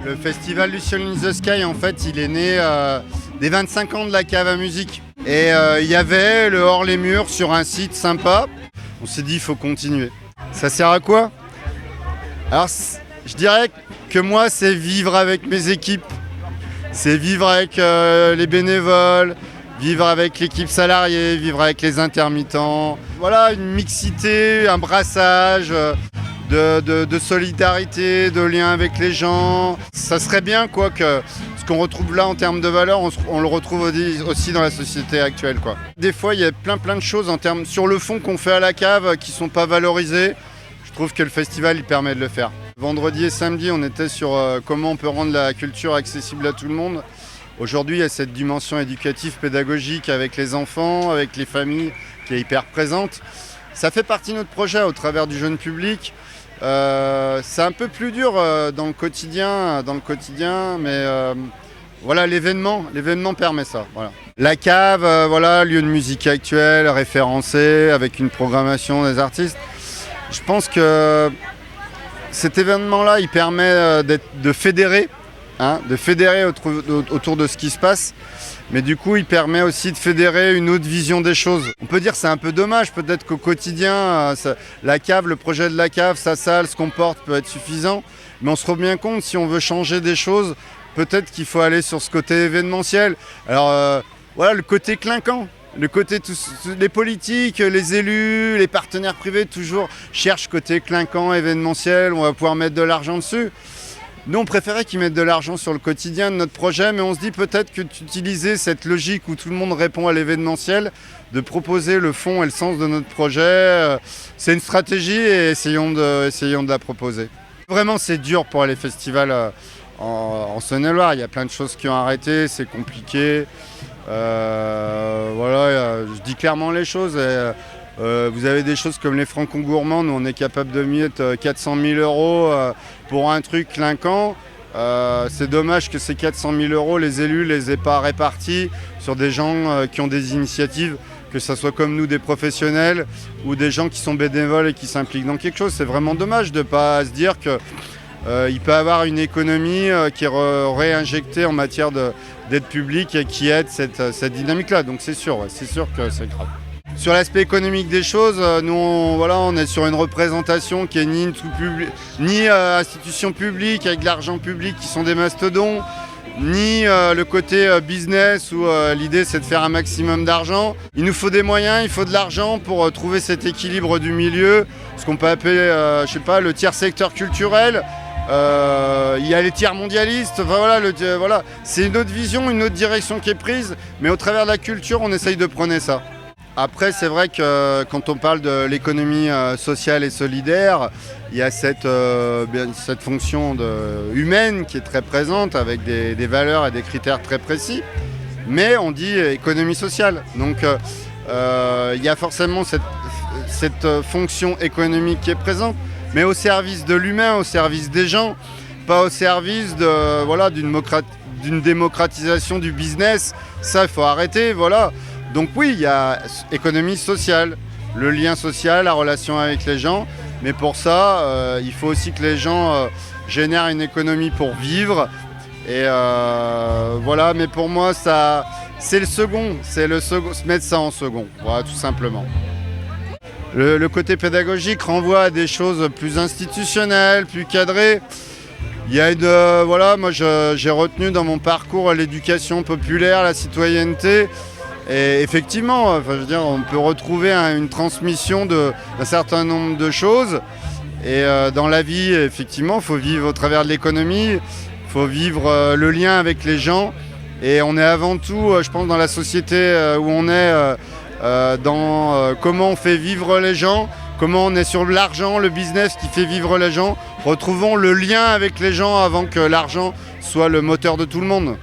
Le festival Luciole in the Sky, en fait, il est né des 25 ans de la cave à musique. Et il y avait le hors les murs sur un site sympa. On s'est dit, il faut continuer. Ça sert à quoi? Alors, je dirais que moi, c'est vivre avec mes équipes. C'est vivre avec les bénévoles, vivre avec l'équipe salariée, vivre avec les intermittents. Voilà, une mixité, un brassage de solidarité, de lien avec les gens. Ça serait bien quoi, que ce qu'on retrouve là en termes de valeur, on le retrouve aussi dans la société actuelle, quoi. Des fois, il y a plein de choses en termes, sur le fond qu'on fait à la cave qui ne sont pas valorisées. Je trouve que le festival il permet de le faire. Vendredi et samedi, on était sur comment on peut rendre la culture accessible à tout le monde. Aujourd'hui, il y a cette dimension éducative, pédagogique avec les enfants, avec les familles, qui est hyper présente. Ça fait partie de notre projet au travers du jeune public. C'est un peu plus dur dans le quotidien, mais voilà, l'événement permet ça. Voilà. La cave, voilà, lieu de musique actuelle, référencé, avec une programmation des artistes. Je pense que cet événement-là, il permet de fédérer, autour de ce qui se passe. Mais du coup, il permet aussi de fédérer une autre vision des choses. On peut dire que c'est un peu dommage, peut-être qu'au quotidien, la cave, le projet de la cave, sa salle, ce qu'on porte peut être suffisant. Mais on se rend bien compte, si on veut changer des choses, peut-être qu'il faut aller sur ce côté événementiel. Alors voilà, le côté clinquant. Le côté, les politiques, les élus, les partenaires privés, toujours cherchent côté clinquant, événementiel, on va pouvoir mettre de l'argent dessus. Nous, on préférait qu'ils mettent de l'argent sur le quotidien de notre projet, mais on se dit peut-être que d'utiliser cette logique où tout le monde répond à l'événementiel, de proposer le fond et le sens de notre projet, c'est une stratégie et essayons de la proposer. Vraiment, c'est dur pour les festivals en Saône-et-Loire. Il y a plein de choses qui ont arrêté, c'est compliqué. Voilà, je dis clairement les choses. Vous avez des choses comme les Francons Gourmands, nous on est capable de mettre 400 000 euros pour un truc clinquant. C'est dommage que ces 400 000 euros, les élus ne les aient pas répartis sur des gens qui ont des initiatives, que ce soit comme nous des professionnels ou des gens qui sont bénévoles et qui s'impliquent dans quelque chose. C'est vraiment dommage de ne pas se dire qu'il peut y avoir une économie qui est réinjectée en matière d'aide publique et qui aide cette dynamique-là. Donc c'est sûr que c'est grave. Sur l'aspect économique des choses, nous on est sur une représentation qui est ni institution publique avec de l'argent public qui sont des mastodons, ni le côté business où l'idée c'est de faire un maximum d'argent. Il nous faut des moyens, il faut de l'argent pour trouver cet équilibre du milieu, ce qu'on peut appeler le tiers secteur culturel. Il y a les tiers mondialistes, voilà. C'est une autre vision, une autre direction qui est prise, mais au travers de la culture on essaye de prôner ça. Après, c'est vrai que quand on parle de l'économie sociale et solidaire, il y a cette fonction humaine qui est très présente avec des valeurs et des critères très précis. Mais on dit économie sociale. Donc il y a forcément cette fonction économique qui est présente, mais au service de l'humain, au service des gens, pas au service d'une démocratisation du business. Ça, il faut arrêter, voilà. Donc oui, il y a économie sociale, le lien social, la relation avec les gens. Mais pour ça, il faut aussi que les gens génèrent une économie pour vivre. Et voilà, mais pour moi, c'est le second, mettre ça en second, voilà, tout simplement. Le côté pédagogique renvoie à des choses plus institutionnelles, plus cadrées. Il y a moi j'ai retenu dans mon parcours l'éducation populaire, la citoyenneté. Et effectivement, on peut retrouver une transmission d'un certain nombre de choses. Et dans la vie, effectivement, il faut vivre au travers de l'économie, il faut vivre le lien avec les gens. Et on est avant tout, je pense, dans la société où on est, dans comment on fait vivre les gens, comment on est sur l'argent, le business qui fait vivre les gens. Retrouvons le lien avec les gens avant que l'argent soit le moteur de tout le monde.